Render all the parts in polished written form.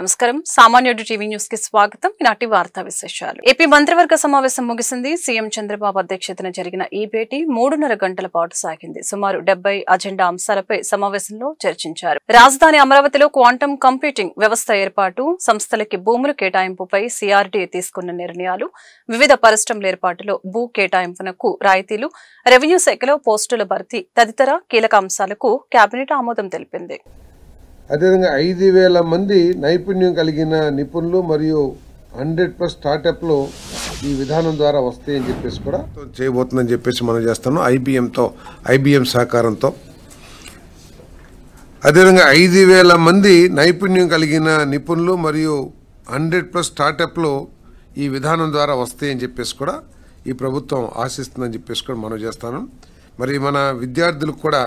నమస్కారం సామాన్యుడి TV news కి స్వాగతం ఈనాటి వార్తా విశేషాలు ఏపీ మంత్రివర్గ సమావేశం ముగిసింది సీఎం చంద్రబాబు అధ్యక్షతన జరిగిన ఈ భేటీ 3.5 గంటల పాటు సాగింది సుమారు 70 అజెండా అంశాలపై సమావేశంలో చర్చించారు రాజధాని అమరావతిలో క్వాంటమ్ కంప్యూటింగ్ వ్యవస్థ ఏర్పాటు సంస్థలకి భూముల కేటాయింపుపై సిఆర్డీఏ తీసుకున్న నిర్ణయాలు వివిధ పరిశ్రమల ఏర్పాటులో భూ కేటాయింపునకు రాయితీలు రెవెన్యూ శాఖలో పోస్టుల భర్తీ తదితర కీలక అంశాలకు కేబినెట్ ఆమోదం తెలిపింది అదేవిధంగా 5,000 మంది నైపుణ్యం కలిగిన నిపుణులు మరియు 100+ స్టార్టప్లు ఈ విధానం ద్వారా వస్తాయని చెప్పేసి కూడా చేయబోతుందని చెప్పేసి మనం చేస్తాను ఐబిఎం సహకారంతో. అదేవిధంగా 5,000 మంది నైపుణ్యం కలిగిన నిపుణులు మరియు 100+ స్టార్టప్లు ఈ విధానం ద్వారా వస్తాయని చెప్పేసి కూడా ఈ ప్రభుత్వం ఆశిస్తుందని చెప్పేసి కూడా మనం చేస్తాను. మరి మన విద్యార్థులకు కూడా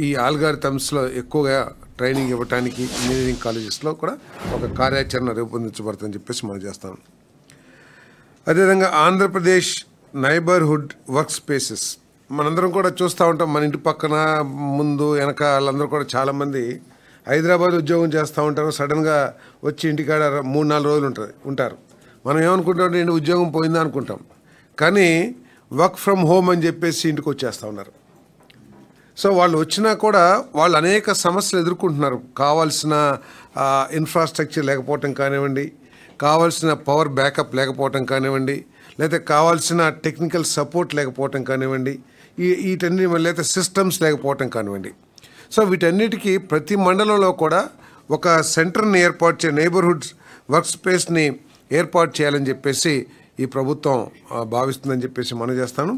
ఈ ఆల్గారిథమ్స్లో ఎక్కువగా ట్రైనింగ్ ఇవ్వడానికి ఇంజనీరింగ్ కాలేజెస్లో కూడా ఒక కార్యాచరణ రూపొందించబడుతుందని చెప్పేసి మనం చేస్తాం. అదేవిధంగా ఆంధ్రప్రదేశ్ నైబర్హుడ్ వర్క్ స్పేసెస్ మనందరం కూడా చూస్తూ ఉంటాం. మన ఇంటి పక్కన ముందు వెనక వాళ్ళందరూ కూడా చాలామంది హైదరాబాద్ ఉద్యోగం చేస్తూ ఉంటారు. సడన్గా వచ్చి ఇంటికాడ 3-4 రోజులు ఉంటారు. మనం ఏమనుకుంటాం, ఏంటి ఉద్యోగం పోయిందా అనుకుంటాం. కానీ వర్క్ ఫ్రమ్ హోమ్ అని చెప్పేసి ఇంటికి వచ్చేస్తూ ఉన్నారు. సో వాళ్ళు వచ్చినా కూడా వాళ్ళు అనేక సమస్యలు ఎదుర్కొంటున్నారు. కావాల్సిన ఇన్ఫ్రాస్ట్రక్చర్ లేకపోవటం కానివ్వండి, కావాల్సిన పవర్ బ్యాకప్ లేకపోవటం కానివ్వండి, లేకపోతే కావాల్సిన టెక్నికల్ సపోర్ట్ లేకపోవటం కానివ్వండి, వీటన్ని లేకపోతే సిస్టమ్స్ లేకపోవటం కానివ్వండి. సో వీటన్నిటికీ ప్రతి మండలంలో కూడా ఒక సెంటర్ని ఏర్పాటు చేయ నైబర్హుడ్ వర్క్ స్పేస్ని ఏర్పాటు చేయాలని చెప్పేసి ఈ ప్రభుత్వం భావిస్తుందని చెప్పేసి మనం చేస్తాను.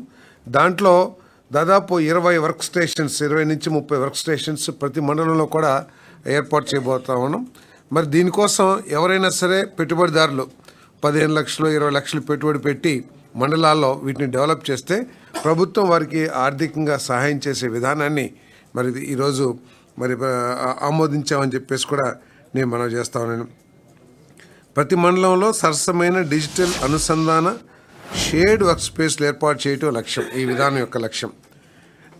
దాంట్లో దాదాపు 20 వర్క్ స్టేషన్స్ 20 నుంచి 30 వర్క్ స్టేషన్స్ ప్రతి మండలంలో కూడా ఏర్పాటు చేయబోతా ఉన్నాం. మరి దీనికోసం ఎవరైనా సరే పెట్టుబడిదారులు 15 లక్షలు 20 లక్షలు పెట్టుబడి పెట్టి మండలాల్లో వీటిని డెవలప్ చేస్తే ప్రభుత్వం వారికి ఆర్థికంగా సహాయం చేసే విధానాన్ని మరి ఈరోజు మరి ఆమోదించామని చెప్పేసి కూడా నేను మనం చేస్తా ఉన్నాను. ప్రతి మండలంలో సరసమైన డిజిటల్ అనుసంధాన షేర్డ్ వర్క్ స్పేస్లు ఏర్పాటు చేయటం లక్ష్యం. ఈ విధానం యొక్క లక్ష్యం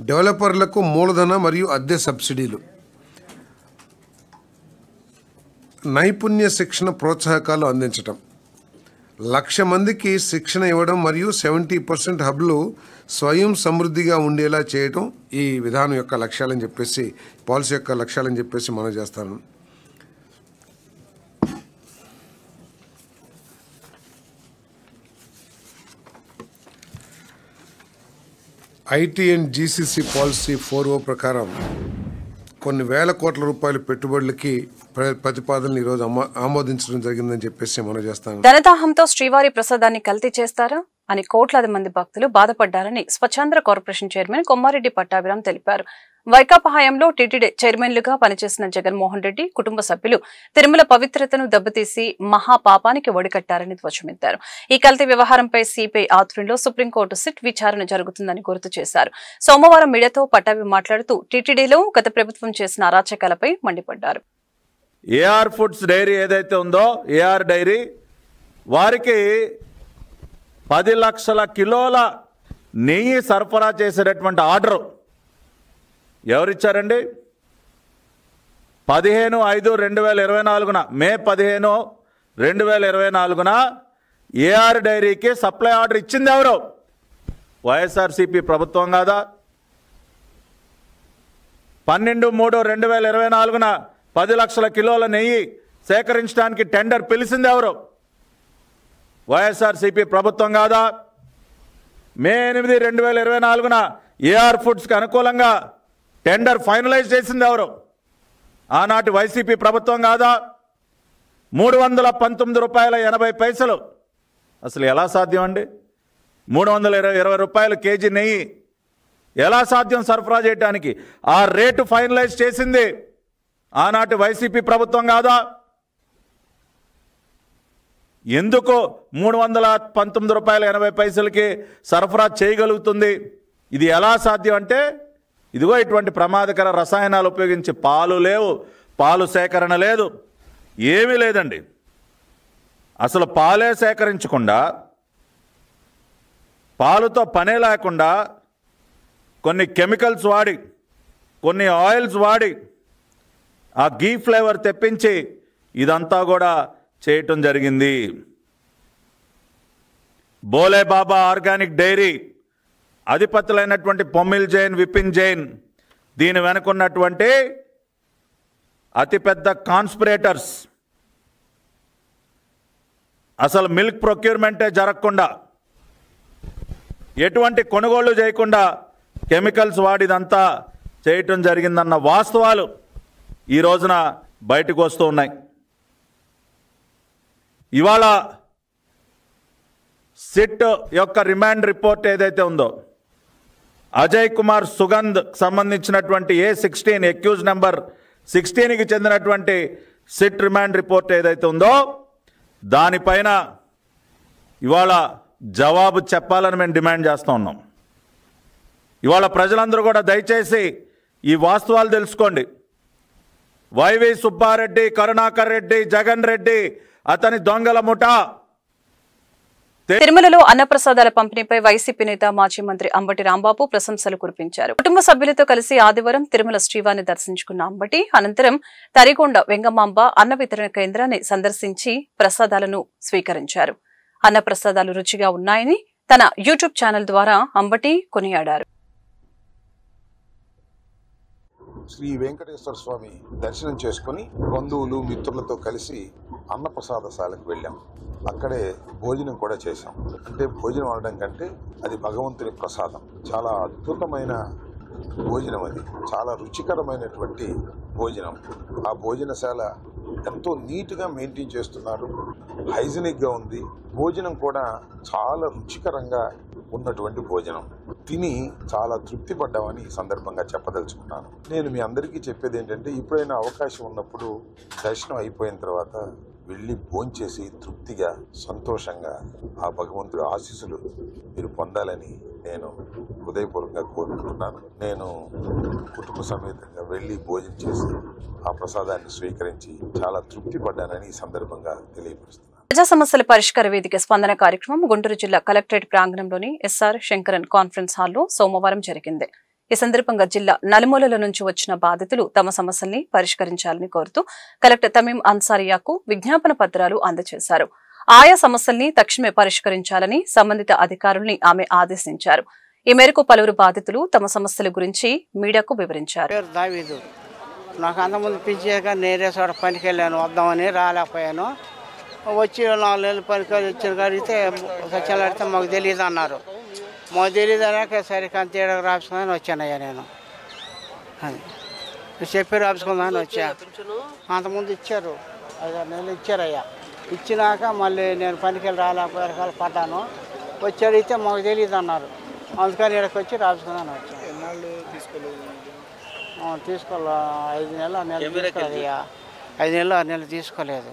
డెవలపర్లకు మూలధన మరియు అద్దె సబ్సిడీలు, నైపుణ్య శిక్షణ ప్రోత్సాహకాలు అందించటం, 1,00,000 మందికి శిక్షణ ఇవ్వడం మరియు 70% హబ్లు స్వయం సమృద్ధిగా ఉండేలా చేయటం ఈ విధానం యొక్క లక్ష్యాలని చెప్పేసి పాలసీ యొక్క లక్ష్యాలని చెప్పేసి మనం చేస్తాను. IT and GCC policy 4O ప్రకారం కొన్ని వేల కోట్ల రూపాయల పెట్టుబడులకి ప్రతిపాదనలు ఈరోజు ఆమోదించడం జరిగిందని చెప్పేసి మనం చేస్తాం. ధనదాహంతో శ్రీవారి ప్రసాదాన్ని కల్తీ చేస్తారా అని కోట్లాది మంది భక్తులు బాధపడ్డారని స్వచ్ఛాంధ్ర కార్పొరేషన్ చైర్మన్ కొమ్మారెడ్డి పట్టాభిరామ్ తెలిపారు. వైకాపా హయాంలో టీటీడీ చైర్మన్లుగా పనిచేసిన జగన్మోహన్ రెడ్డి కుటుంబ సభ్యులు తిరుమల పవిత్రతను దెబ్బతీసి మహాపాపానికి ఒడికట్టారని ధ్వజమెత్తారు. ఈ కల్తీ వ్యవహారంపై సిపిఐ ఆధ్వర్యంలో సుప్రీంకోర్టు సిట్ విచారణ జరుగుతుందని గుర్తు చేశారు. సోమవారం మీడియాతో పట్టాభి మాట్లాడుతూ టీటీడీలో గత ప్రభుత్వం చేసిన అరాచకాలపై మండిపడ్డారు. ఏఆర్ ఫుడ్స్ డైరీ ఏదైతే ఉందో ఏఆర్ డైరీ వారికి 10 లక్షల కిలోల నెయ్యి సరఫరా చేసేటటువంటి ఆర్డర్ ఎవరిచ్చారండి? 15/5/2024 మే 15, 2024 ఏఆర్ డైరీకి సప్లై ఆర్డర్ ఇచ్చింది ఎవరు? వైఎస్ఆర్సీపీ ప్రభుత్వం కాదా? 12/3/2024 10 లక్షల కిలోల నెయ్యి సేకరించడానికి టెండర్ పిలిచింది ఎవరు? వైఎస్ఆర్సీపీ ప్రభుత్వం కాదా? మే 8, 2024 ఏఆర్ ఫుడ్స్కి అనుకూలంగా టెండర్ ఫైనలైజ్ చేసింది ఎవరు? ఆనాటి వైసీపీ ప్రభుత్వం కాదా? 319 రూపాయల 80 పైసలు అసలు ఎలా సాధ్యం అండి? 320 రూపాయలు కేజీ నెయ్యి ఎలా సాధ్యం సరఫరా చేయడానికి? ఆ రేటు ఫైనలైజ్ చేసింది ఆనాటి వైసీపీ ప్రభుత్వం కాదా? ఎందుకు 319 రూపాయల 80 పైసలకి సరఫరా చేయగలుగుతుంది? ఇది ఎలా సాధ్యం అంటే ఇదిగో ఇటువంటి ప్రమాదకర రసాయనాలు ఉపయోగించి పాలు లేవు, పాలు సేకరణ లేదు, ఏమీ లేదండి. అసలు పాలే సేకరించకుండా పాలుతో పనే లేకుండా కొన్ని కెమికల్స్ వాడి కొన్ని ఆయిల్స్ వాడి ఆ గీ ఫ్లేవర్ తెప్పించి ఇదంతా కూడా చేయటం జరిగింది. బోలే బాబా ఆర్గానిక్ డైరీ అధిపతులైనటువంటి పొమ్మిల్ జైన్, విపిన్ జైన్ దీని వెనుకున్నటువంటి అతిపెద్ద కాన్స్పిరేటర్స్. అసలు మిల్క్ ప్రొక్యూర్మెంటే జరగకుండా, ఎటువంటి కొనుగోళ్లు చేయకుండా కెమికల్స్ వాడిదంతా చేయటం జరిగిందన్న వాస్తవాలు ఈ రోజున బయటకు వస్తూ ఉన్నాయి. ఇవాళ సిట్ యొక్క రిమాండ్ రిపోర్ట్ ఏదైతే ఉందో, అజయ్ కుమార్ సుగంధ్ సంబంధించినటువంటి A16 అక్యూజ్ నెంబర్ 16కి చెందినటువంటి సిట్ రిమాండ్ రిపోర్ట్ ఏదైతే ఉందో దానిపైన ఇవాళ జవాబు చెప్పాలని మేము డిమాండ్ చేస్తూ ఉన్నాం. ఇవాళ ప్రజలందరూ కూడా దయచేసి ఈ వాస్తవాలు తెలుసుకోండి. వైవి సుబ్బారెడ్డి, కరుణాకర్ రెడ్డి, జగన్ రెడ్డి అతని దొంగల ముఠా. తిరుమలలో అన్నప్రసాదాల పంపిణీపై వైసీపీ నేత మాజీ మంత్రి అంబటి రాంబాబు ప్రశంసలు కురిపించారు. కుటుంబ సభ్యులతో కలిసి ఆదివారం తిరుమల శ్రీవారిని దర్శించుకున్న అంబటి అనంతరం తరిగొండ వెంగమాంబ అన్న వితరణ కేంద్రాన్ని సందర్శించి ప్రసాదాలను స్వీకరించారు. అన్నప్రసాదాలు రుచిగా ఉన్నాయని తన యూట్యూబ్ ఛానల్ ద్వారా అంబటి కొనియాడారు. శ్రీ వెంకటేశ్వర స్వామి దర్శనం చేసుకుని బంధువులు మిత్రులతో కలిసి అన్నప్రసాదశాలకు వెళ్ళాం. అక్కడే భోజనం కూడా చేశాం. అంటే భోజనం అనడం కంటే అది భగవంతుని ప్రసాదం. చాలా అద్భుతమైన భోజనం, అది చాలా రుచికరమైనటువంటి భోజనం. ఆ భోజనశాల ఎంతో నీట్గా మెయింటైన్ చేస్తున్నారు, హైజీనిక్గా ఉంది. భోజనం కూడా చాలా రుచికరంగా ఉన్నటువంటి భోజనం. తిని చాలా తృప్తి పడ్డామని ఈ సందర్భంగా చెప్పదలుచుకున్నాను. నేను మీ అందరికీ చెప్పేది ఏంటంటే, ఎప్పుడైనా అవకాశం ఉన్నప్పుడు దర్శనం అయిపోయిన తర్వాత వెళ్ళి భోంచేసి తృప్తిగా సంతోషంగా ఆ భగవంతుడి ఆశీస్సులు మీరు పొందాలని నేను హృదయపూర్వకంగా కోరుకుంటున్నాను. నేను కుటుంబ సమేతంగా వెళ్ళి భోజనం చేసి ఆ ప్రసాదాన్ని స్వీకరించి చాలా తృప్తి పడ్డానని ఈ సందర్భంగా తెలియపరుస్తున్నాను. ప్రజా సమస్యల పరిష్కార వేదిక స్పందన కార్యక్రమం గుంటూరు జిల్లా కలెక్టరేట్ ప్రాంగణంలోని ఎస్ఆర్ శంకరన్ కాన్ఫరెన్స్ హాల్లో సోమవారం జరిగింది. ఈ సందర్భంగా జిల్లా నలుమూలల నుంచి వచ్చిన బాధితులు తమ సమస్యల్ని పరిష్కరించాలని కోరుతూ కలెక్టర్ తమీం అన్సారియాకు విజ్ఞాపన పత్రాలు అందజేశారు. ఆయా సమస్యల్ని తక్షణమే పరిష్కరించాలని సంబంధిత అధికారుల్ని ఆమె ఆదేశించారు. ఈ మేరకు పలువురు బాధితులు తమ సమస్యల గురించి మీడియాకు వివరించారు. నాకు అంతకుముందు పింఛాక నేరే చోట పనికి వెళ్ళాను, వద్దామని రాలేకపోయాను. వచ్చి 4 నెలలు పనికి వచ్చిన అడిగితే సత్యాలు అడిగితే మాకు తెలియదు అన్నారు. మాకు తెలియదు అన్నాక సరే తేడా రాసుకుందామని వచ్చానయ్యా. నేను అది చెప్పి రాసుకుందామని వచ్చా. అంతకుముందు ఇచ్చారు, 5-6 నెలలు ఇచ్చారయ్యా. ఇచ్చినాక మళ్ళీ నేను పనికి వెళ్ళి రాలేకపోయాక పడ్డాను. వచ్చి అడిగితే మాకు తెలియదు అన్నారు. అందుకని ఇక్కడికి వచ్చి రాసుకుందామని వచ్చాను. తీసుకోలే 5 నెలలు 6 నెలలు తీసుకోలేదయ్యా. 5 నెలలు 6 నెలలు తీసుకోలేదు.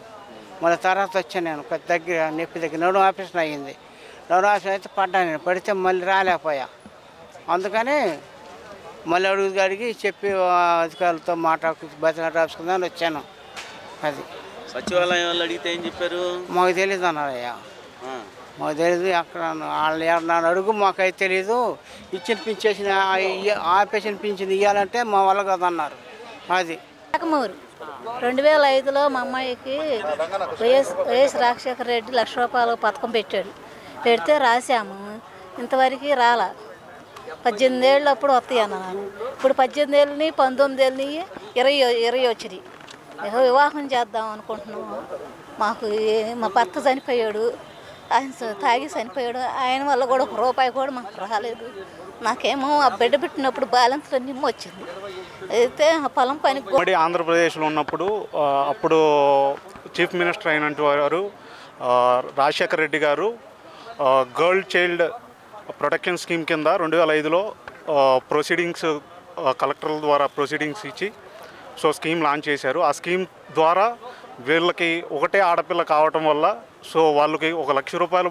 మళ్ళీ తర్వాత వచ్చాను. నేను దగ్గర నొప్పి దగ్గర నడు ఆపరేషన్ అయ్యింది. నడు ఆపరేషన్ అయితే పడ్డాను. నేను పడితే మళ్ళీ రాలేకపోయా. అందుకని మళ్ళీ అడిగి చెప్పి అధికారులతో మాట్లాడుకు బతిలాట రాసుకుందామని వచ్చాను. అది సచివాలయం వాళ్ళు అడిగితే ఏం చెప్పారు? మాకు తెలియదు అన్నారయ్యా. మాకు తెలియదు, అక్కడ వాళ్ళు నన్ను అడుగు మాకైతే తెలీదు. ఇచ్చిన పింఛేసిన ఆపరేషన్ పింఛన్ ఇవ్వాలంటే మా వల్ల కదన్నారు. అది 2005లో మా అమ్మాయికి వైఎస్ రాజశేఖర రెడ్డి 1 లక్ష రూపాయలు పథకం పెట్టాడు. పెడితే రాసాము, ఇంతవరకు రాలా. 18 ఏళ్ళు అప్పుడు వస్తాయి అన్నాను. ఇప్పుడు 18 ఏళ్ళని 19 ఏళ్ళని 20 వచ్చినాయి. వివాహం చేద్దాం అనుకుంటున్నాము. మాకు మా భర్త చనిపోయాడు, ఆయన తాగి చనిపోయాడు. ఆయన వల్ల కూడా 1 రూపాయి కూడా మాకు రాలేదు. నాకేమో ఆ బిడ్డ పెట్టినప్పుడు బ్యాలెన్స్ నిమ్మ వచ్చింది. అయితే ఆ పొలం పని ఆంధ్రప్రదేశ్లో ఉన్నప్పుడు అప్పుడు చీఫ్ మినిస్టర్ అయినటువంటి వారు రాజశేఖర రెడ్డి గారు గర్ల్ చైల్డ్ ప్రొటెక్షన్ స్కీమ్ కింద 2005లో ప్రొసీడింగ్స్ కలెక్టర్ల ద్వారా ప్రొసీడింగ్స్ ఇచ్చి స్కీమ్ లాంచ్ చేశారు. ఆ స్కీమ్ ద్వారా వీళ్ళకి ఒకటే ఆడపిల్ల కావటం వల్ల వాళ్ళకి 1 లక్ష రూపాయలు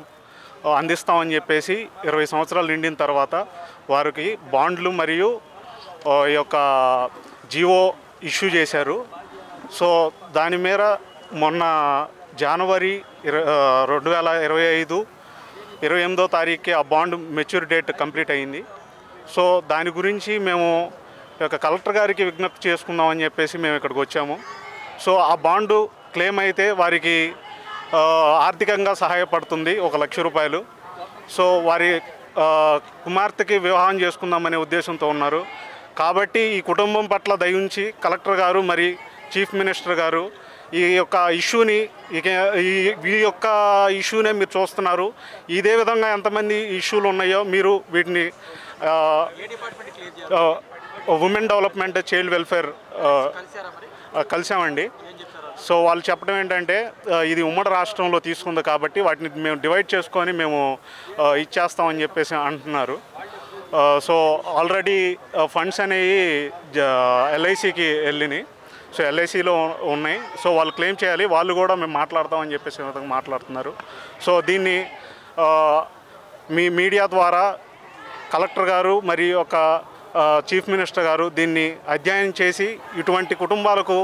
అందిస్తామని చెప్పేసి 20 సంవత్సరాలు నిండిన తర్వాత వారికి బాండ్లు మరియు ఈ యొక్క జియో ఇష్యూ చేశారు. దాని మేర మొన్న జనవరి 2025 28వ తారీఖుకి ఆ బాండ్ మెచ్యూర్ డేట్ కంప్లీట్ అయింది. దాని గురించి మేము కలెక్టర్ గారికి విజ్ఞప్తి చేసుకుందామని చెప్పేసి మేము ఇక్కడికి వచ్చాము. ఆ బాండు క్లెయిమ్ అయితే వారికి ఆర్థికంగా సహాయపడుతుంది 1 లక్ష రూపాయలు. సో వారి కుమార్తెకి వివాహం చేసుకుందామనే ఉద్దేశంతో ఉన్నారు. కాబట్టి ఈ కుటుంబం పట్ల దయించి కలెక్టర్ గారు మరి చీఫ్ మినిస్టర్ గారు ఈ యొక్క ఇష్యూని ఈ యొక్క ఇష్యూనే మీరు చూస్తున్నారు. ఇదే విధంగా ఎంతమంది ఇష్యూలు ఉన్నాయో మీరు వీటిని ఉమెన్ డెవలప్మెంట్ చైల్డ్ వెల్ఫేర్ కలిసామండి. సో వాళ్ళు చెప్పడం ఏంటంటే ఇది ఉమ్మడి రాష్ట్రంలో తీసుకుంది కాబట్టి వాటిని మేము డివైడ్ చేసుకొని మేము ఇచ్చేస్తామని చెప్పేసి అంటున్నారు. సో ఆల్రెడీ ఫండ్స్ అనేవి ఎల్ఐసికి వెళ్ళినాయి. సో ఎల్ఐసిలో ఉన్నాయి. సో వాళ్ళు క్లెయిమ్ చేయాలి, వాళ్ళు కూడా మేము మాట్లాడతామని చెప్పేసి మాట్లాడుతున్నారు. సో దీన్ని మీ మీడియా ద్వారా కలెక్టర్ గారు మరి ఒక చీఫ్ మినిస్టర్ గారు దీన్ని అధ్యయనం చేసి ఇటువంటి కుటుంబాలకు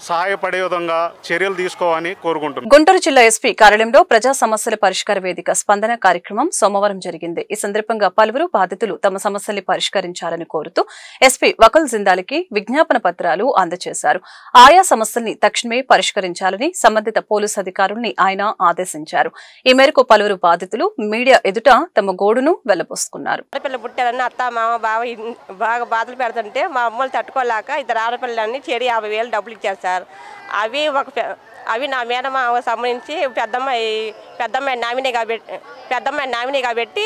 సహాయపడే విధంగా చర్యలు తీసుకోవాలని కోరుకుంటున్నాను. గుంటూరు జిల్లా ఎస్పీ కార్యాలయంలో ప్రజా సమస్యల పరిష్కార వేదిక స్పందన కార్యక్రమం సోమవారం జరిగింది. ఈ సందర్భంగా పలువురు బాధితులు తమ సమస్యల్ని పరిష్కరించాలని కోరుతూ ఎస్పీ వకుల్ జిందాల్కి విజ్ఞాపన పత్రాలు అందజేశారు. ఆయా సమస్యల్ని తక్షణమే పరిష్కరించాలని సంబంధిత పోలీసు అధికారుల్ని ఆయన ఆదేశించారు. ఈ మేరకు పలువురు బాధితులు మీడియా ఎదుట తమ గోడును వెళ్లబోసుకున్నారు. బాగా బాధలు పెడుతుంటే మా అమ్మలు తట్టుకోలేక 2 ఆడపిల్లలని చెడి 50,000 డబ్బులు ఇచ్చారు సార్. అవి నా మేనమామ సంబంధించి పెద్దమ్మాయి నామినీ కాబట్టి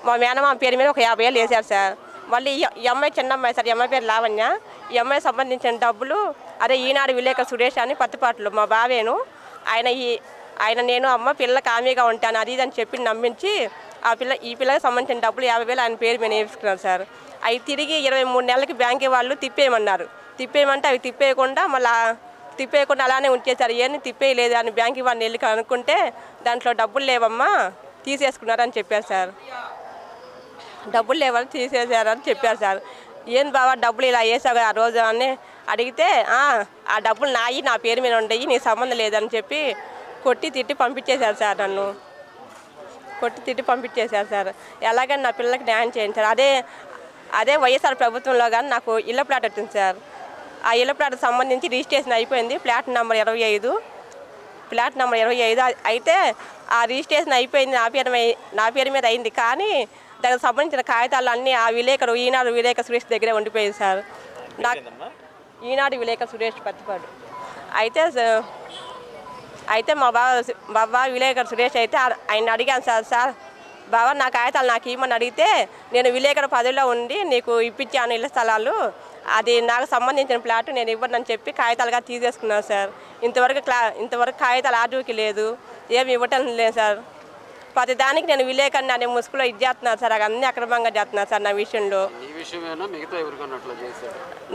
మా మేనమామ పేరు మీద ఒక 50,000 వేశారు సార్. మళ్ళీ ఈ అమ్మాయి చిన్నమ్మాయి సార్, ఈ అమ్మాయి పేరు లావణ్య. ఈ అమ్మాయి సంబంధించిన డబ్బులు అదే ఈనాడు విలేక సురేష్ అని పత్తిపాట్లు మా బావేను ఆయన నేను అమ్మ పిల్లకి హామీగా ఉంటాను అది అని చెప్పి నమ్మించి ఈ పిల్లకి సంబంధించిన డబ్బులు 50,000 ఆయన పేరు మీద వేసుకున్నారు సార్. అవి తిరిగి 23 నెలలకి బ్యాంకు వాళ్ళు తిప్పేయమన్నారు. తిప్పేయమంటే అవి తిప్పేయకుండా అలానే ఉంచేశారు. ఏమీ తిప్పేయలేదు అని బ్యాంకు వాళ్ళని వెళ్ళి అనుకుంటే దాంట్లో డబ్బులు లేవమ్మా తీసేసుకున్నారని చెప్పారు సార్. డబ్బులు లేవని తీసేసారని చెప్పారు సార్. ఏం బావా డబ్బులు ఇలా వేసావు ఆ రోజు అని అడిగితే ఆ డబ్బులు నా పేరు మీద ఉండయి నీకు సంబంధం లేదని చెప్పి కొట్టి తిట్టి పంపించేశారు సార్. నన్ను కొట్టి తిట్టి పంపించేశారు సార్. ఎలాగని నా పిల్లలకి న్యాయం చేయండి సార్. అదే వైఎస్ఆర్ ప్రభుత్వంలో కానీ నాకు ఇళ్ల ప్లాట్ వచ్చింది సార్. ఆ ఇళ్ల ప్లాట్కి సంబంధించి రిజిస్ట్రేషన్ అయిపోయింది. ఫ్లాట్ నెంబర్ 25 అయితే ఆ రిజిస్ట్రేషన్ అయిపోయింది, నా పేరు మీద అయింది. కానీ దానికి సంబంధించిన కాగితాలు అన్నీ ఆ ఈనాడు విలేక సురేష్ దగ్గరే ఉండిపోయింది సార్. ఈనాడు విలేక సురేష్ పత్తిపాడు అయితే మా బాబా విలేకరు సురేష్ అయితే ఆయన అడిగాను సార్ బాబా నా కాగితాలు నాకు ఇవ్వమని అడిగితే నేను విలేకరు పదవిలో ఉండి నీకు ఇప్పించాను ఇళ్ల స్థలాలు, అది నాకు సంబంధించిన ప్లాట్ నేను ఇవ్వనని చెప్పి కాగితాలుగా తీసేసుకున్నాను సార్. ఇంతవరకు కాగితాలు ఆర్డర్కి లేదు, ఏమి ఇవ్వటం లేదు సార్. ప్రతి దానికి నేను విలేకరుని అనే ముసుగులో ఇది చేస్తున్నాను సార్. అన్నీ అక్రమంగా చేస్తున్నాను సార్ నా విషయంలో.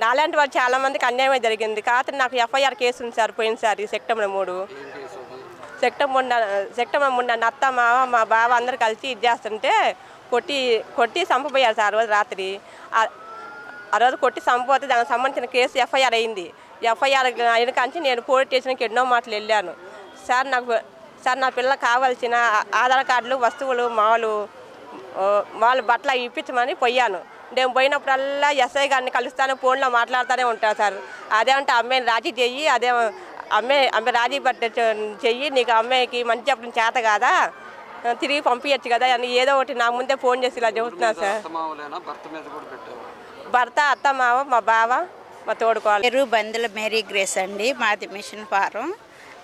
నాలాంటి వాళ్ళు చాలా మందికి అన్యాయమే జరిగింది. కాకపోతే నాకు ఎఫ్ఐఆర్ కేసు ఉంది సార్ పోయినసారి సెప్టెంబర్ 3 అత్త మా బావ అందరు కలిసి ఇది చేస్తుంటే కొట్టి చంపబోయారు సార్. ఆ రోజు రాత్రి ఆ రోజు కొట్టి చంపబోతే దానికి సంబంధించిన కేసు ఎఫ్ఐఆర్ అయింది. ఎఫ్ఐఆర్ అయిన కాంచి నేను పోలీస్ స్టేషన్కి ఎన్నో మాటలు వెళ్ళాను సార్. నా పిల్లలకు కావాల్సిన ఆధార్ కార్డులు వస్తువులు మామూలు బట్టలు ఇప్పించమని పోయాను. నేను పోయినప్పుడల్లా ఎస్ఐ గారిని కలుస్తాను, ఫోన్లో మాట్లాడుతూనే ఉంటాను సార్. అదేమంటే అమ్మాయిని రాజీ చెయ్యి, అదే అమ్మాయి రాజీ పట్ట చెయ్యి, నీకు అమ్మాయికి మంచి చెప్పడం చేత కాదా, తిరిగి పంపించచ్చు కదా అని ఏదో ఒకటి నా ముందే ఫోన్ చేసి ఇలా చెబుతున్నాను సార్. భర్త, అత్త, మావ, మా బావ, మా తోడుకోవాలి. బందుల మేరీ గ్రేస్ అండి, మాది మిషన్ ఫారం.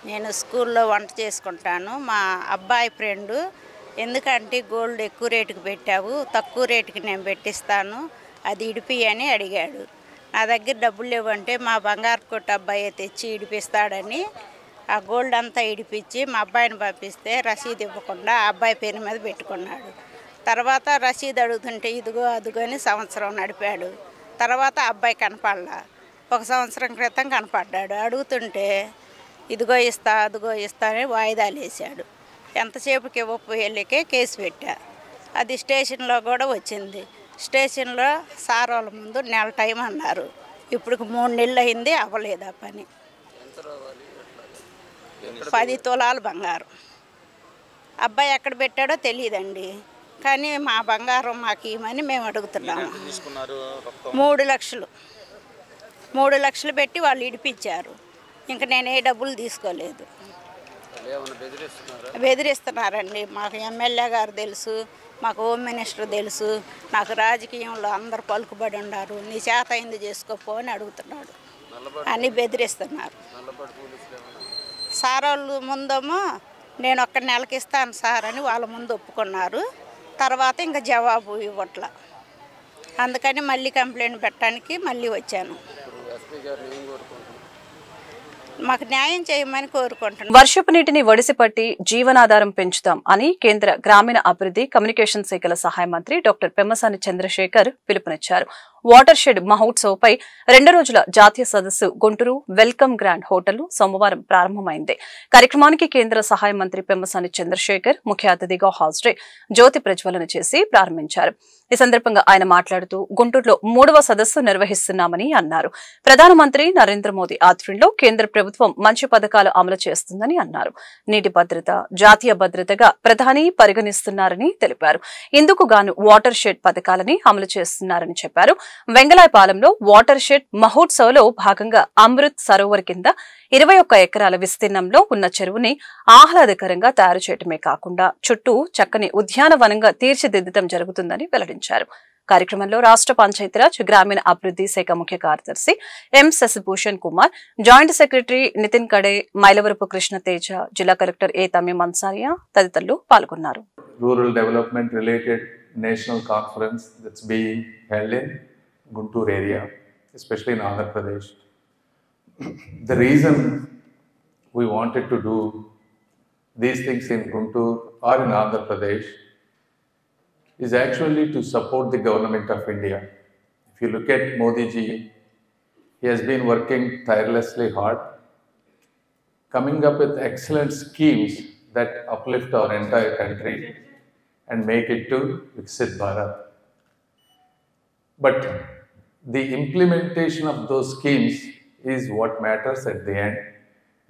నేను స్కూల్లో వంట చేసుకుంటాను. మా అబ్బాయి ఫ్రెండు ఎందుకంటే గోల్డ్ ఎక్కువ రేటుకి పెట్టావు, తక్కువ రేటుకి నేను పెట్టిస్తాను, అది ఇడిపి అని అడిగాడు. నా దగ్గర డబ్బులు లేవంటే మా బంగారు కొట్టు అబ్బాయి తెచ్చి ఇడిపిస్తాడని ఆ గోల్డ్ అంతా ఇడిపించి మా అబ్బాయిని పంపిస్తే రసీదు ఇవ్వకుండా ఆ అబ్బాయి పేరు మీద పెట్టుకున్నాడు. తర్వాత రసీదు అడుగుతుంటే ఇదిగో అదిగో అని సంవత్సరం నడిపాడు. తర్వాత అబ్బాయి కనపడలా. 1 సంవత్సరం క్రితం కనపడ్డాడు. అడుగుతుంటే ఇదిగో ఇస్తా అదిగో ఇస్తా అని వాయిదాలు వేసాడు. ఎంతసేపుకి ఇవ్వకపోయేళ్ళకే కేసు పెట్టా. అది స్టేషన్లో కూడా వచ్చింది. స్టేషన్లో సార్ వాళ్ళ ముందు నెల టైం అన్నారు. ఇప్పుడు 3 నెలలు అయింది, అవ్వలేదు ఆ పని. 10 తులాలు బంగారం. అబ్బాయి ఎక్కడ పెట్టాడో తెలియదండి, కానీ మా బంగారం మాకు ఇవ్వమని మేము అడుగుతున్నాము. 3 లక్షలు పెట్టి వాళ్ళు ఇడిపించారు. ఇంకా నేను ఏ డబ్బులు తీసుకోలేదు. బెదిరిస్తున్నారండి. మాకు ఎమ్మెల్యే గారు తెలుసు, మాకు హోమ్ మినిస్టర్ తెలుసు, నాకు రాజకీయంలో అందరు పలుకుబడి ఉన్నారు. నీ చేత అయింది చేసుకోపో అని అడుగుతున్నాడు, అని బెదిరిస్తున్నారు. సార్ వాళ్ళు ముందేమో నేను ఒక్క నెలకి ఇస్తాను సార్ అని వాళ్ళ ముందు ఒప్పుకున్నారు. తర్వాత ఇంకా జవాబు ఇవ్వట్ల. అందుకని మళ్ళీ కంప్లైంట్ పెట్టడానికి మళ్ళీ వచ్చాను. మాకు న్యాయం చేయమని కోరుకుంటున్నాను. వర్షపు నీటిని ఒడిసిపట్టి జీవనాధారం పెంచుతాం అని కేంద్ర గ్రామీణ అభివృద్ధి కమ్యూనికేషన్ శాఖల సహాయ మంత్రి డాక్టర్ పెమ్మసాని చంద్రశేఖర్ పిలుపునిచ్చారు. వాటర్ షెడ్ మహోత్సవ్పై 2 రోజుల జాతీయ సదస్సు గుంటూరు వెల్కమ్ గ్రాండ్ హోటల్ సోమవారం ప్రారంభమైంది. కార్యక్రమానికి కేంద్ర సహాయ మంత్రి పెమ్మసాని చంద్రశేఖర్ ముఖ్య అతిథిగా హాజరై జ్యోతి ప్రజ్వలన చేసి ప్రారంభించారు. ఈ సందర్భంగా ఆయన మాట్లాడుతూ గుంటూరులో 3వ సదస్సు నిర్వహిస్తున్నామని అన్నారు. ప్రధానమంత్రి నరేంద్ర మోదీ ఆధ్వర్యంలో కేంద్ర ప్రభుత్వం మంచి పథకాలు అమలు చేస్తుందని అన్నారు. నీటి భద్రత జాతీయ భద్రతగా ప్రధాని పరిగణిస్తున్నారని తెలిపారు. ఇందుకు గాను వాటర్ షెడ్ పథకాలని అమలు చేస్తున్నారని చెప్పారు. వెంగళాయపాలెంలో వాటర్ షెడ్ మహోత్సవ్లో భాగంగా అమృత్ సరోవర్ కింద 21 ఎకరాల విస్తీర్ణంలో ఉన్న చెరువుని ఆహ్లాదకరంగా తయారు చేయడమే కాకుండా చుట్టూ చక్కని ఉద్యానవనంగా తీర్చిదిద్దడం జరుగుతుందని వెల్లడించారు. కార్యక్రమంలో రాష్ట్ర పంచాయతీరాజ్ గ్రామీణ అభివృద్ధి శాఖ ముఖ్య కార్యదర్శి ఎం శశిభూషణ్ కుమార్, జాయింట్ సెక్రటరీ నితిన్ కడే, మైలవరపు కృష్ణ తేజ, జిల్లా కలెక్టర్ ఏ తమీం అన్సారియా తదితరులు పాల్గొన్నారు. Rural development related national conference that's being held in Guntur area, especially in Andhra Pradesh. The reason we wanted to do these things in Guntur or in Andhra Pradesh is actually to support the government of India. If you look at Modi ji, he has been working tirelessly hard, coming up with excellent schemes that uplift our entire country and make it to Viksit Bharat. But the implementation of those schemes is what matters at the end,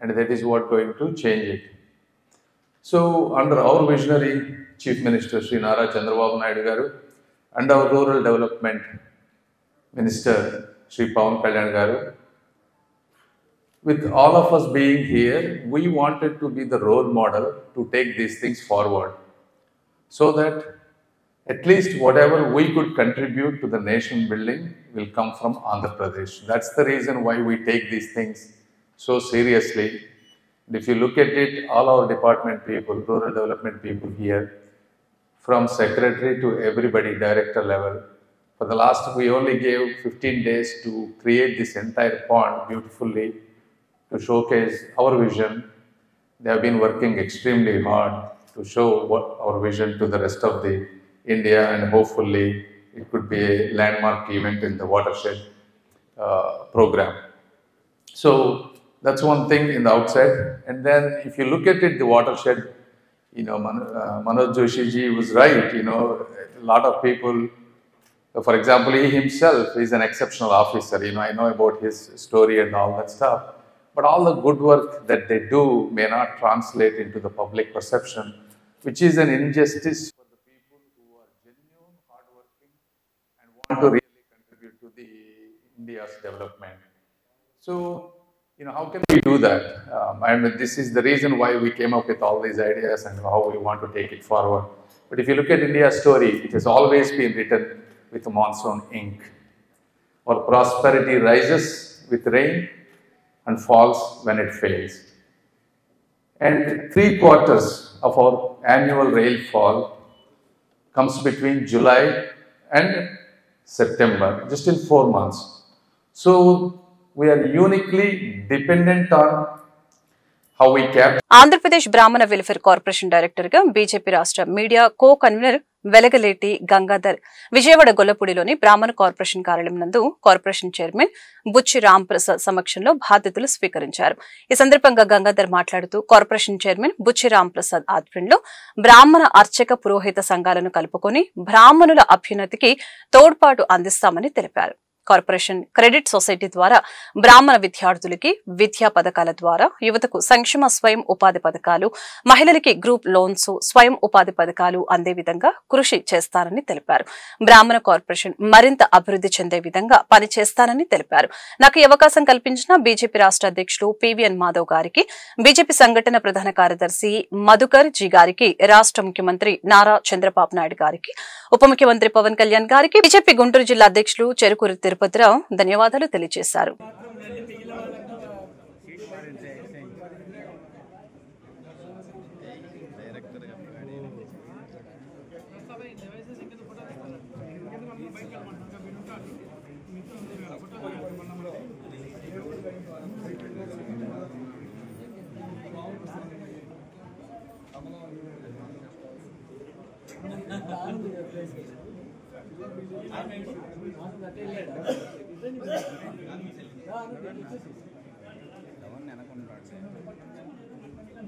and that is what going to change it. So under our visionary Chief Minister Sri Nara Chandrababu Naidu Garu and our Rural Development Minister Sri Pawan Kalyan Garu, with all of us being here, we wanted to be the role model to take these things forward, so that at least whatever we could contribute to the nation building will come from Andhra Pradesh. That's the reason why we take these things so seriously. And if you look at it, all our department people, rural development people here, from secretary to everybody, director level, for the last, we only gave 15 days to create this entire pond beautifully to showcase our vision. They have been working extremely hard to show what our vision to the rest of the India, and hopefully it could be a landmark event in the watershed program. So that's one thing in the outside. And then if you look at it, the watershed, you know, Manoj Joshi ji was right. You know, a lot of people, for example, he himself is an exceptional officer. You know, I know about his story and all that stuff. But all the good work that they do may not translate into the public perception, which is an injustice for the people who are genuine, hardworking, and want to really contribute to the India's development. So, you know, how can we do that? I mean, this is the reason why we came up with all these ideas and how we want to take it forward. But if you look at India's story, it has always been written with monsoon ink. Our prosperity rises with rain and falls when it fails. And 3/4 of our annual rainfall comes between July and September, just in 4 months. So we are uniquely dependent on how we capture. Andhra Pradesh Brahmin welfare corporation director గా BJP రాష్ట్ర media co convener Velagaleti Gangadhar Vijayawada గొల్లపూడిలోని Brahmin corporation కార్యాలయం నందు corporation chairman బుచ్చి రాంప్రసాద్ సమక్షంలో బాధ్యతలు స్వీకరించారు. ఈ సందర్భంగా గంగాధర్ మాట్లాడుతూ కార్పొరేషన్ చైర్మన్ బుచ్చి రాంప్రసాద్ ఆధ్వర్యంలో బ్రాహ్మణ అర్చక పురోహిత సంఘాలను కలుపుకొని బ్రాహ్మణుల అభ్యున్నతికి తోడ్పాటు అందిస్తామని తెలిపారు. కార్పొరేషన్ క్రెడిట్ సొసైటీ ద్వారా బ్రాహ్మణ విద్యార్థులకి విద్యా పథకాల ద్వారా యువతకు సంక్షేమ స్వయం ఉపాధి పథకాలు, మహిళలకి గ్రూప్ లోన్స్, స్వయం ఉపాధి పథకాలు అందే విధంగా కృషి చేస్తారని తెలిపారు. బ్రాహ్మణ కార్పొరేషన్ మరింత అభివృద్ధి చెందే విధంగా పనిచేస్తానని తెలిపారు. నాకు ఈ అవకాశం కల్పించిన బీజేపీ రాష్ట్ర అధ్యక్షులు పివిఎన్ మాధవ్ గారికి, బీజేపీ సంఘటన ప్రధాన కార్యదర్శి మధుకర్ జీ గారికి, రాష్ట్ర ముఖ్యమంత్రి నారా చంద్రబాబు నాయుడు గారికి, ఉప ముఖ్యమంత్రి పవన్ కళ్యాణ్ గారికి, బీజేపీ గుంటూరు జిల్లా అధ్యక్షులు చెరుకూరి తిరుపతిరావు ధన్యవాదాలు తెలియజేశారు.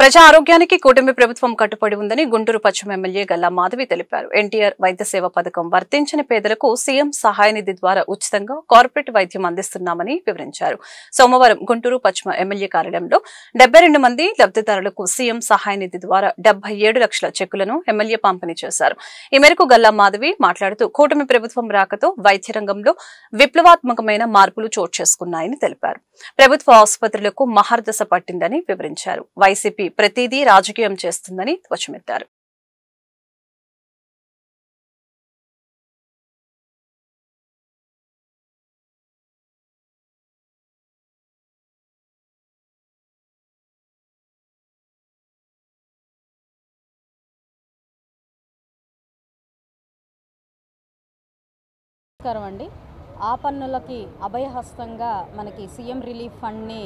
ప్రజా ఆరోగ్యానికి కూటమి ప్రభుత్వం కట్టుబడి ఉందని గుంటూరు పశ్చిమ ఎమ్మెల్యే గల్లా మాధవి తెలిపారు. ఎన్టీఆర్ వైద్య సేవ పథకం వర్తించని పేదలకు సీఎం సహాయ నిధి ద్వారా ఉచితంగా కార్పొరేట్ వైద్యం అందిస్తున్నామని వివరించారు. సోమవారం గుంటూరు పశ్చిమ ఎమ్మెల్యే కార్యాలయంలో 72 మంది లబ్దిదారులకు సీఎం సహాయ నిధి ద్వారా 77 లక్షల చెక్కులను ఎమ్మెల్యే పంపిణీ చేశారు. ఈ మేరకు గల్లా మాధవి మాట్లాడుతూ కూటమి ప్రభుత్వం రాకతో వైద్య రంగంలో విప్లవాత్మకమైన మార్పులు చోటు చేసుకున్నాయని తెలిపారు. ప్రభుత్వ ఆసుపత్రులకు మహర్దశ పట్టిందని వివరించారు. వైసీపీ ప్రతిదీ రాజకీయం చేస్తుందని ధ్వజమెత్తారు. నమస్కారం అండి. ఆపన్నులకి అభయహస్తంగా మనకి సీఎం రిలీఫ్ ఫండ్ని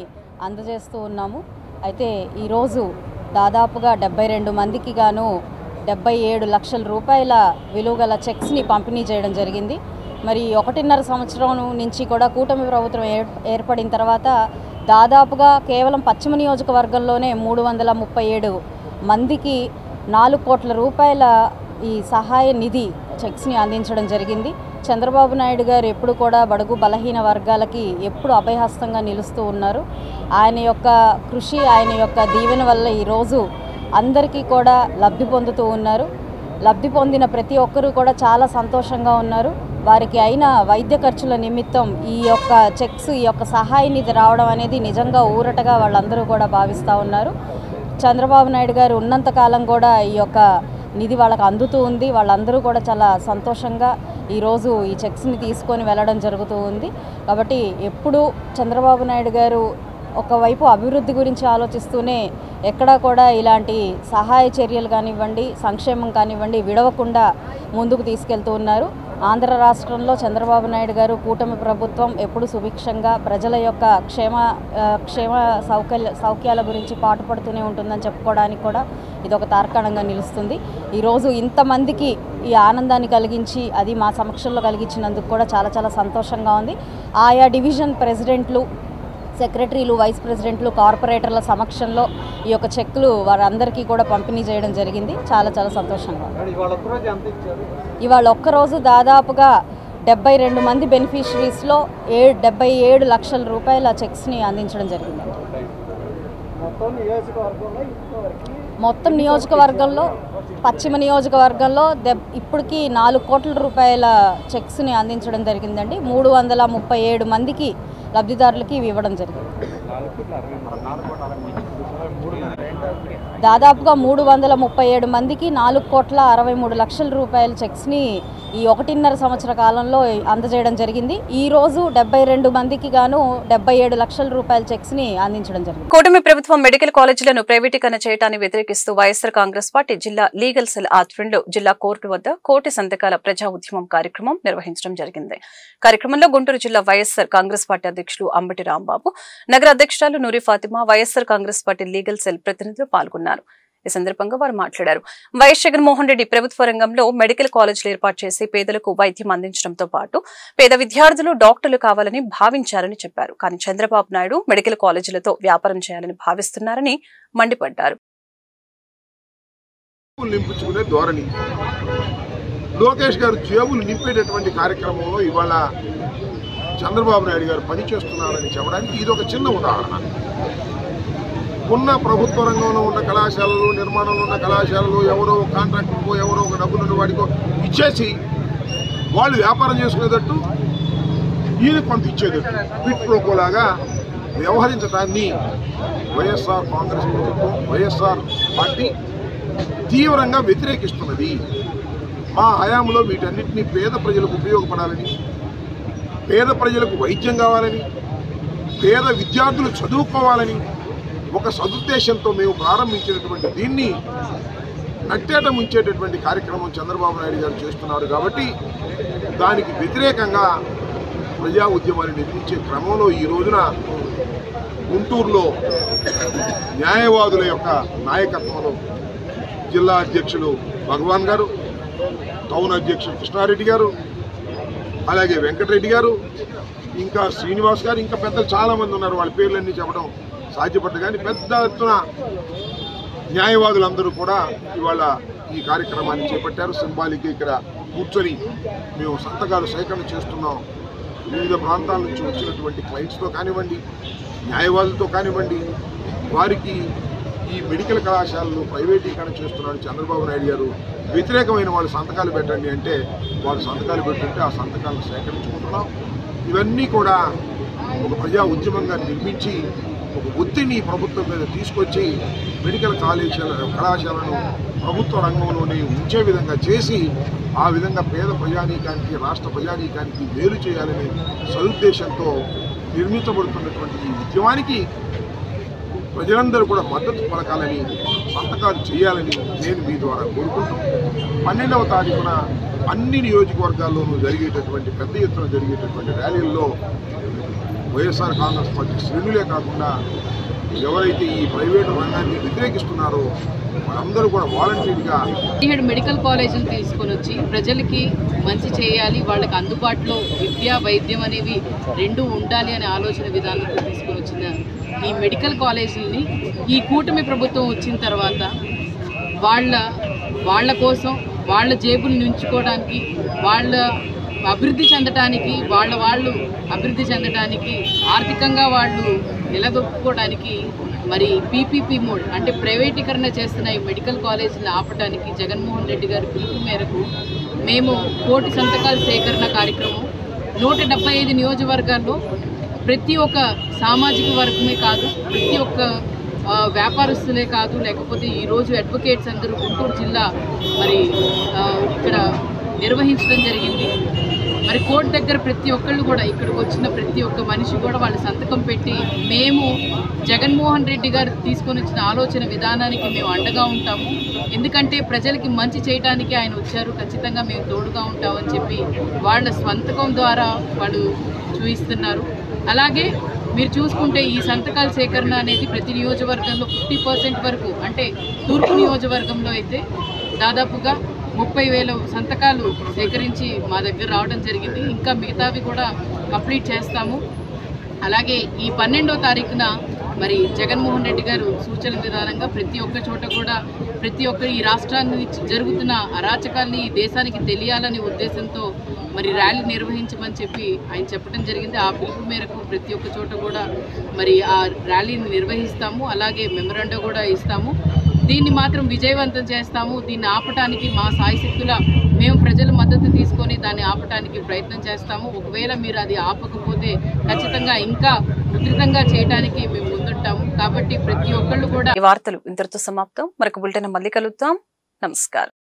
అందజేస్తూ ఉన్నాము. అయితే ఈరోజు దాదాపుగా 72 మందికి గాను 77 లక్షల రూపాయల విలువగల చెక్స్ని పంపిణీ చేయడం జరిగింది. మరి 1.5 సంవత్సరం నుంచి కూడా కూటమి ప్రభుత్వం ఏర్పడిన తర్వాత దాదాపుగా కేవలం పశ్చిమ నియోజకవర్గంలోనే 337 మందికి 4 కోట్ల రూపాయల ఈ సహాయ నిధి చెక్స్ని అందించడం జరిగింది. చంద్రబాబు నాయుడు గారు ఎప్పుడు కూడా బడుగు బలహీన వర్గాలకి ఎప్పుడు అభయహస్తంగా నిలుస్తూ ఉన్నారు. ఆయన యొక్క కృషి, ఆయన యొక్క దీవెన వల్ల ఈరోజు అందరికీ కూడా లబ్ధి పొందుతూ ఉన్నారు. లబ్ధి పొందిన ప్రతి ఒక్కరూ కూడా చాలా సంతోషంగా ఉన్నారు. వారికి అయిన వైద్య ఖర్చుల నిమిత్తం ఈ యొక్క చెక్స్, ఈ యొక్క సహాయ నిధి రావడం అనేది నిజంగా ఊరటగా వాళ్ళందరూ కూడా భావిస్తూ ఉన్నారు. చంద్రబాబు నాయుడు గారు ఉన్నంతకాలం కూడా ఈ యొక్క నిధి వాళ్ళకి అందుతూ ఉంది. వాళ్ళందరూ కూడా చాలా సంతోషంగా ఈరోజు ఈ చెక్స్ని తీసుకొని వెళ్ళడం జరుగుతూ ఉంది. కాబట్టి ఎప్పుడూ చంద్రబాబు నాయుడు గారు ఒకవైపు అభివృద్ధి గురించి ఆలోచిస్తూనే ఎక్కడా కూడా ఇలాంటి సహాయ చర్యలు కానివ్వండి, సంక్షేమం కానివ్వండి విడవకుండా ముందుకు తీసుకెళ్తూ ఉన్నారు. ఆంధ్ర రాష్ట్రంలో చంద్రబాబు నాయుడు గారు కూటమి ప్రభుత్వం ఎప్పుడు సుభిక్షంగా ప్రజల యొక్క క్షేమ సౌఖ్యాల గురించి పాటుపడుతూనే ఉంటుందని చెప్పుకోవడానికి కూడా ఇదొక తార్కాణంగా నిలుస్తుంది. ఈరోజు ఇంతమందికి ఈ ఆనందాన్ని కలిగించి అది మా సమక్షంలో కలిగించినందుకు కూడా చాలా చాలా సంతోషంగా ఉంది. ఆయా డివిజన్ ప్రెసిడెంట్లు, సెక్రటరీలు, వైస్ ప్రెసిడెంట్లు, కార్పొరేటర్ల సమక్షంలో ఈ యొక్క చెక్కులు వారందరికీ కూడా పంపిణీ చేయడం జరిగింది. చాలా చాలా సంతోషంగా. ఇవాళ ఒక్కరోజు దాదాపుగా 72 మంది బెనిఫిషరీస్లో 77 లక్షల రూపాయల చెక్స్ని అందించడం జరిగింది. మొత్తం నియోజకవర్గంలో, పశ్చిమ నియోజకవర్గంలో ఇప్పటికీ 4 కోట్ల రూపాయల చెక్స్ని అందించడం జరిగిందండి. 337 మందికి లబ్ధిదారులకి ఇవి ఇవ్వడం జరిగింది. దాదాపుగా 337 మందికి 4,63 లక్షల రూపాయల చెక్స్ని ఈ 1.5 సంవత్సర కాలంలో అందజేయడం జరిగింది. ఈ రోజు 72 మందికి గాను 77 లక్షల రూపాయల చెక్స్ని అందించడం జరిగింది. కూటమి ప్రభుత్వం మెడికల్ కాలేజీలను ప్రైవేటీకరణ చేయడాన్ని వ్యతిరేకిస్తూ వైఎస్ఆర్ కాంగ్రెస్ పార్టీ జిల్లా లీగల్ సెల్ ఆధ్వర్యంలో జిల్లా కోర్టు వద్ద కోటి సంతకాల ప్రజా ఉద్యమం కార్యక్రమం నిర్వహించడం జరిగింది. కార్యక్రమంలో గుంటూరు జిల్లా వైఎస్ఆర్ కాంగ్రెస్ పార్టీ అధ్యక్షులు అంబటి రాంబాబు, నగర అధ్యక్షురాలు Noori Fatima, YSR Congress party legal cell ప్రతినిధులు పాల్గొన్నారు. ఈ సందర్భంగా వారు మాట్లాడారు. వైఎస్ జగన్మోహన్ రెడ్డి ప్రభుత్వ రంగంలో మెడికల్ కాలేజీలు ఏర్పాటు చేసి పేదలకు వైద్యం అందించడంతో పాటు పేద విద్యార్థులు డాక్టర్లు కావాలని భావించారని చెప్పారు. కానీ చంద్రబాబు నాయుడు మెడికల్ కాలేజీలతో వ్యాపారం చేయాలని భావిస్తున్నారని మండిపడ్డారు. లోకేష్ గారు జేబులు నింపేటటువంటి కార్యక్రమంలో ఇవాళ చంద్రబాబు నాయుడు గారు పనిచేస్తున్నారని చెప్పడానికి ఇది ఒక చిన్న ఉదాహరణ. ఉన్న ప్రభుత్వ రంగంలో ఉన్న కళాశాలలు, నిర్మాణంలో ఉన్న కళాశాలలు ఎవరో ఒక కాంట్రాక్టర్కో ఎవరో ఒక డబ్బులున్న వాడికో ఇచ్చేసి వాళ్ళు వ్యాపారం చేసుకునేటట్టు ఈయన కొంత ఇచ్చేటట్టు పిట్ ప్రోకోలాగా వ్యవహరించడాన్ని వైఎస్ఆర్ కాంగ్రెస్ ప్రభుత్వం, వైఎస్ఆర్ పార్టీ తీవ్రంగా వ్యతిరేకిస్తున్నది. మా హయాంలో వీటన్నిటినీ పేద ప్రజలకు ఉపయోగపడాలని, పేద ప్రజలకు వైద్యం కావాలని, పేద విద్యార్థులు చదువుకోవాలని ఒక సదుద్దేశంతో మేము ప్రారంభించినటువంటి దీన్ని నట్టేట ముంచేటటువంటి కార్యక్రమం చంద్రబాబు నాయుడు గారు చేస్తున్నారు. కాబట్టి దానికి వ్యతిరేకంగా ప్రజా ఉద్యమాన్ని నిర్మించే క్రమంలో ఈ రోజున గుంటూరులో న్యాయవాదుల యొక్క నాయకత్వంలో జిల్లా అధ్యక్షులు భగవాన్ గారు, టౌన్ అధ్యక్షులు కృష్ణారెడ్డి గారు, అలాగే వెంకటరెడ్డి గారు, ఇంకా శ్రీనివాస్ గారు, ఇంకా పెద్దలు చాలామంది ఉన్నారు. వాళ్ళ పేర్లన్నీ చెప్పడం సాధ్యపడ్డ కానీ పెద్ద ఎత్తున న్యాయవాదులందరూ కూడా ఇవాళ ఈ కార్యక్రమాన్ని చేపట్టారు. సింబాలిక్ ఇక్కడ కూర్చొని మేము సంతకాలు సేకరణ చేస్తున్నాం. వివిధ ప్రాంతాల నుంచి వచ్చినటువంటి క్లయింట్స్తో కానివ్వండి, న్యాయవాదులతో కానివ్వండి, వారికి ఈ మెడికల్ కళాశాలలు ప్రైవేటీకరణ చేస్తున్నాడు చంద్రబాబు నాయుడు గారు, వ్యతిరేకమైన వాళ్ళు సంతకాలు పెట్టండి అంటే వాళ్ళు సంతకాలు పెట్టుంటే ఆ సంతకాలను సేకరించుకుంటున్నాం. ఇవన్నీ కూడా ఒక ప్రజా ఉద్యమంగా నిర్మించి ఒక ఒత్తిడిని ప్రభుత్వం మీద తీసుకొచ్చి మెడికల్ కళాశాలను ప్రభుత్వ రంగంలోనే ఉంచే విధంగా చేసి ఆ విధంగా పేద ప్రజానీకానికి, రాష్ట్ర ప్రజానీకానికి మేలు చేయాలనే సదుద్దేశంతో నిర్మించబడుతున్నటువంటి ఈ ఉద్యమానికి ప్రజలందరూ కూడా మద్దతు పలకాలని, సంతకాలు చేయాలని నేను మీ ద్వారా కోరుకుంటూ 12వ తారీఖున అన్ని నియోజకవర్గాల్లోనూ జరిగేటటువంటి పెద్ద ఎత్తున జరిగేటటువంటి ర్యాలీల్లో వైఎస్ఆర్ కాంగ్రెస్ పార్టీ శ్రేణులే కాకుండా ఎవరైతే ఈ ప్రైవేటు రంగాన్ని వ్యతిరేకిస్తున్నారో వాళ్ళందరూ కూడా వాలంటీర్గా 17 మెడికల్ కాలేజీలు తీసుకొని వచ్చి ప్రజలకి మంచి చేయాలి, వాళ్ళకి అందుబాటులో విద్య, వైద్యం అనేవి రెండు ఉండాలి అనే ఆలోచన విధానంతో తీసుకొని వచ్చిన ఈ మెడికల్ కాలేజీలని ఈ కూటమి ప్రభుత్వం వచ్చిన తర్వాత వాళ్ళ కోసం, వాళ్ళ జేబులు నుంచుకోవడానికి, వాళ్ళ అభివృద్ధి చెందడానికి, వాళ్ళు అభివృద్ధి చెందడానికి, ఆర్థికంగా వాళ్ళు నిలదొక్కుకోవడానికి మరి పీపీపీ మోడ్ అంటే ప్రైవేటీకరణ చేస్తున్న ఈ మెడికల్ కాలేజీని ఆపడానికి జగన్మోహన్ రెడ్డి గారి పిలుపు మేరకు మేము 1 కోటి సంతకాల సేకరణ కార్యక్రమం 175 నియోజకవర్గాల్లో ప్రతి ఒక్క సామాజిక వర్గమే కాదు, ప్రతి ఒక్క వ్యాపారస్తులే కాదు, లేకపోతే ఈరోజు అడ్వకేట్స్ అందరూ గుంటూరు జిల్లా మరి ఇక్కడ నిర్వహించడం జరిగింది. మరి కోర్టు దగ్గర ప్రతి ఒక్కళ్ళు కూడా ఇక్కడికి వచ్చిన ప్రతి ఒక్క మనిషి కూడా వాళ్ళు సంతకం పెట్టి మేము జగన్మోహన్ రెడ్డి గారు తీసుకొని వచ్చిన ఆలోచన విధానానికి మేము అండగా ఉంటాము, ఎందుకంటే ప్రజలకి మంచి చేయడానికి ఆయన వచ్చారు, ఖచ్చితంగా మేము తోడుగా ఉంటామని చెప్పి వాళ్ళ స్వంతకం ద్వారా వాళ్ళు చూపిస్తున్నారు. అలాగే మీరు చూసుకుంటే ఈ సంతకాల సేకరణ అనేది ప్రతి నియోజకవర్గంలో 50% వరకు, అంటే తూర్పు నియోజకవర్గంలో అయితే దాదాపుగా 30,000 సంతకాలు సేకరించి మా దగ్గర రావడం జరిగింది. ఇంకా మిగతావి కూడా కంప్లీట్ చేస్తాము. అలాగే ఈ 12వ తారీఖున మరి జగన్మోహన్ రెడ్డి గారు సూచన విధానంగా ప్రతి ఒక్క చోట కూడా ప్రతి ఒక్క ఈ రాష్ట్రాన్ని జరుగుతున్న అరాచకాల్ని ఈ దేశానికి తెలియాలనే ఉద్దేశంతో మరి ర్యాలీ నిర్వహించమని చెప్పి ఆయన చెప్పడం జరిగింది. ఆ పిలుపు మేరకు ప్రతి ఒక్క చోట కూడా మరి ఆ ర్యాలీని నిర్వహిస్తాము. అలాగే మెమరాండా కూడా ఇస్తాము. దీన్ని మాత్రం విజయవంతం చేస్తాము. దీన్ని ఆపటానికి మా సాయశక్తుల మేము ప్రజల మద్దతు తీసుకొని దాన్ని ఆపటానికి ప్రయత్నం చేస్తాము. ఒకవేళ మీరు అది ఆపకపోతే ఖచ్చితంగా ఇంకా ఉధృతంగా చేయడానికి మేము ముందుంటాము. కాబట్టి ప్రతి ఒక్కళ్ళు కూడా ఈ వార్తలు ఇంతటితో సమాప్తం. మరొక బులెటిన్ మళ్ళీ కలుద్దాం. నమస్కారం.